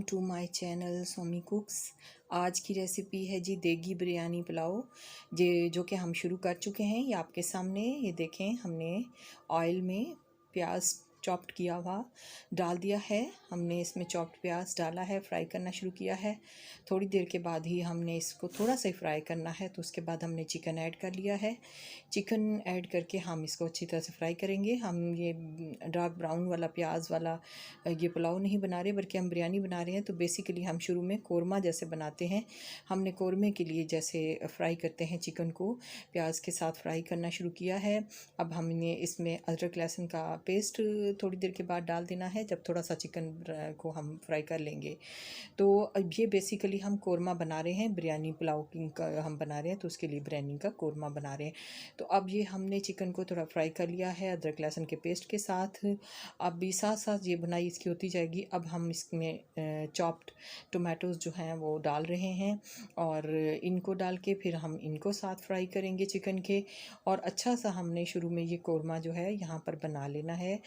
To my channel Somi cooks. आज की recipe है जी देगी बिरयानी पुलाव जो कि हम शुरू कर चुके हैं। ये आपके सामने ये देखें, हमने ऑयल में प्याज चॉप्ड किया हुआ डाल दिया है। हमने इसमें चॉप्ड प्याज डाला है, फ्राई करना शुरू किया है। थोड़ी देर के बाद ही हमने इसको थोड़ा सा फ्राई करना है, तो उसके बाद हमने चिकन ऐड कर लिया है। चिकन ऐड करके हम इसको अच्छी तरह से फ्राई करेंगे। हम ये डार्क ब्राउन वाला प्याज वाला ये पुलाव नहीं बना रहे, बल्कि हम बिरयानी बना रहे हैं। तो बेसिकली हम शुरू में कोरमा जैसे बनाते हैं, हमने कोरमे के लिए जैसे फ्राई करते हैं चिकन को, प्याज के साथ फ्राई करना शुरू किया है। अब हमने इसमें अदरक लहसुन का पेस्ट थोड़ी देर के बाद डाल देना है, जब थोड़ा सा चिकन को हम फ्राई कर लेंगे। तो अब ये बेसिकली हम कोरमा बना रहे हैं, बिरयानी पुलाव का हम बना रहे हैं, तो उसके लिए बिरयानी का कोरमा बना रहे हैं। तो अब ये हमने चिकन को थोड़ा फ्राई कर लिया है अदरक लहसुन के पेस्ट के साथ। अब भी साथ साथ ये बनाई इसकी होती जाएगी। अब हम इसमें चॉप्ड टोमेटोज़ जो हैं वो डाल रहे हैं, और इनको डाल के फिर हम इनको साथ फ्राई करेंगे चिकन के। और अच्छा सा हमने शुरू में ये कोरमा जो है यहाँ पर बना लेना है।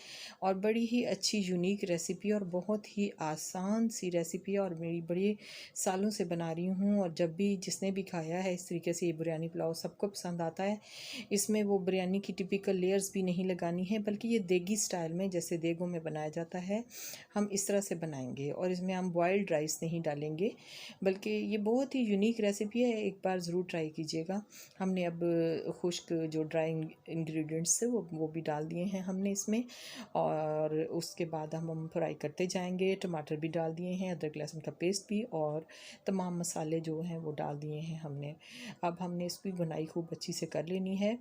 और बड़ी ही अच्छी यूनिक रेसिपी और बहुत ही आसान सी रेसिपी, और मेरी बड़ी सालों से बना रही हूँ। और जब भी जिसने भी खाया है इस तरीके से ये बिरयानी पुलाव सबको पसंद आता है। इसमें वो बिरयानी की टिपिकल लेयर्स भी नहीं लगानी है, बल्कि ये देगी स्टाइल में जैसे देगों में बनाया जाता है, हम इस तरह से बनाएंगे। और इसमें हम बॉइल्ड राइस नहीं डालेंगे, बल्कि ये बहुत ही यूनिक रेसिपी है, एक बार ज़रूर ट्राई कीजिएगा। हमने अब खुश्क जो ड्राई इंग्रेडिएंट्स थे वो भी डाल दिए हैं हमने इसमें, और उसके बाद हम फ्राई करते जाएंगे। टमाटर भी डाल दिए हैं, अदरक लहसुन का पेस्ट भी, और तमाम मसाले जो हैं वो डाल दिए हैं हमने। अब हमने इसकी बुनाई खूब अच्छी से कर लेनी है।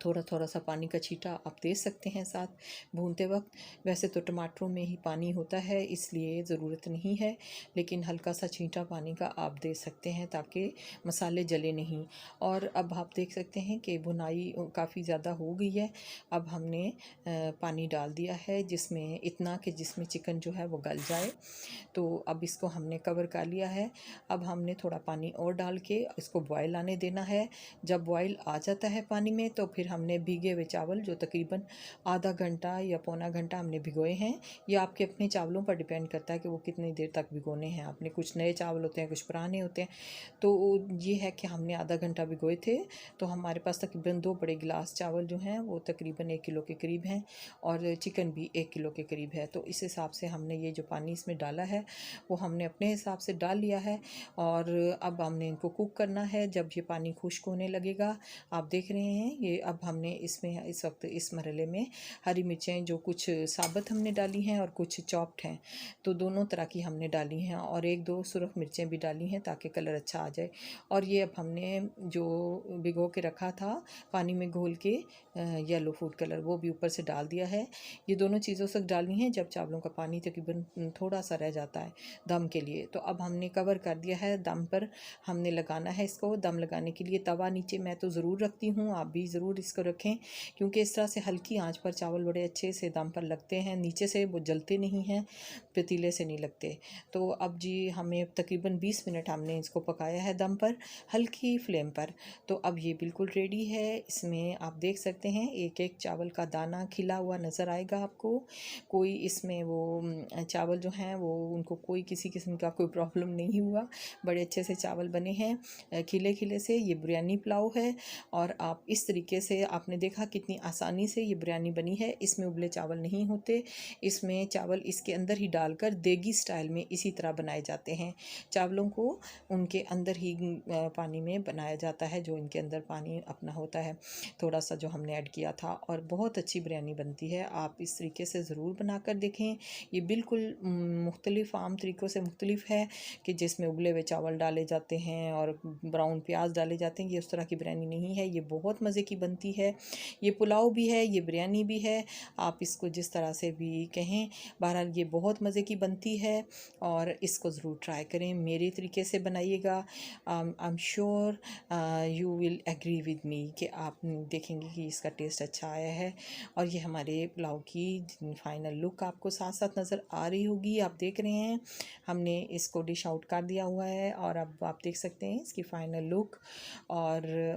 थोड़ा थोड़ा सा पानी का छींटा आप दे सकते हैं साथ भूनते वक्त। वैसे तो टमाटरों में ही पानी होता है, इसलिए ज़रूरत नहीं है, लेकिन हल्का सा छींटा पानी का आप दे सकते हैं ताकि मसाले जले नहीं। और अब आप देख सकते हैं कि भुनाई काफ़ी ज़्यादा हो गई है। अब हमने पानी डाल दिया है, जिसमें इतना कि जिसमें चिकन जो है वो गल जाए। तो अब इसको हमने कवर कर लिया है। अब हमने थोड़ा पानी और डाल के इसको बॉयल आने देना है। जब बॉयल आ जाता है पानी में, तो फिर हमने भीगे हुए चावल जो तकरीबन आधा घंटा या पौना घंटा हमने भिगोए हैं, ये आपके अपने चावलों पर डिपेंड करता है कि वो कितनी देर तक भिगोने हैं आपने। कुछ नए चावल होते हैं, कुछ पुराने होते हैं। तो ये है कि हमने आधा घंटा भिगोए थे, तो हमारे पास तकरीबन 2 बड़े गिलास चावल जो हैं वो तकरीबन 1 किलो के करीब हैं, और चिकन भी 1 किलो के करीब है। तो इस हिसाब से हमने ये जो पानी इसमें डाला है वो हमने अपने हिसाब से डाल लिया है। और अब हमने इनको कुक करना है। जब ये पानी खुश्क होने लगेगा, आप देख रहे हैं ये, अब हमने इसमें इस वक्त इस मरहले में हरी मिर्चें जो कुछ साबुत हमने डाली हैं और कुछ चॉप्ड हैं, तो दोनों तरह की हमने डाली हैं, और 1-2 सुरख मिर्चें भी डाली हैं ताकि कलर अच्छा आ जाए। और ये अब हमने जो भिगो के रखा था पानी में घोल के येलो फूड कलर, वो भी ऊपर से डाल दिया है। ये दोनों चीज़ों से डालनी है जब चावलों का पानी तकरीबन थोड़ा सा रह जाता है दम के लिए। तो अब हमने कवर कर दिया है, दम पर हमने लगाना है इसको। दम लगाने के लिए तवा नीचे मैं तो ज़रूर रखती हूँ, आप भी ज़रूर इसको रखें, क्योंकि इस तरह से हल्की आंच पर चावल बड़े अच्छे से दम पर लगते हैं, नीचे से वो जलते नहीं हैं, पतीले से नहीं लगते। तो अब जी हमें तकरीबन 20 मिनट हमने इसको पकाया है दम पर, हल्की फ्लेम पर। तो अब ये बिल्कुल रेडी है। इसमें आप देख सकते हैं एक एक चावल का दाना खिला हुआ नज़र आएगा आपको। कोई इसमें वो चावल जो हैं वो उनको कोई किसी किस्म का कोई प्रॉब्लम नहीं हुआ, बड़े अच्छे से चावल बने हैं खिले खिले से। ये बिरयानी पुलाव है, और आप इस तरीके से आपने देखा कितनी आसानी से ये बिरयानी बनी है। इसमें उबले चावल नहीं होते, इसमें चावल इसके अंदर ही डालकर देगी स्टाइल में इसी तरह बनाए जाते हैं। चावलों को उनके अंदर ही पानी में बनाया जाता है, जो इनके अंदर पानी अपना होता है थोड़ा सा जो हमने ऐड किया था, और बहुत अच्छी बिरयानी बनती है। आप इस तरीके से ज़रूर बना कर देखें। ये बिल्कुल मुख्तलिफ़ आम तरीक़ों से मुख्तलिफ़ है कि जिसमें उबले हुए चावल डाले जाते हैं और ब्राउन प्याज डाले जाते हैं। ये उस तरह की बिरयानी नहीं है, ये बहुत मज़े की बनती है। ये पुलाव भी है, ये बिरयानी भी है, आप इसको जिस तरह से भी कहें, बहरहाल ये बहुत मज़े की बनती है, और इसको ज़रूर ट्राई करें, मेरे तरीके से बनाइएगा। I am sure you will agree with me कि आप देखेंगे कि इसका टेस्ट अच्छा आया है। और ये हमारे पुलाव की फाइनल लुक आपको साथ साथ नज़र आ रही होगी, आप देख रहे हैं हमने इसको डिश आउट कर दिया हुआ है, और अब आप देख सकते हैं इसकी फ़ाइनल लुक। और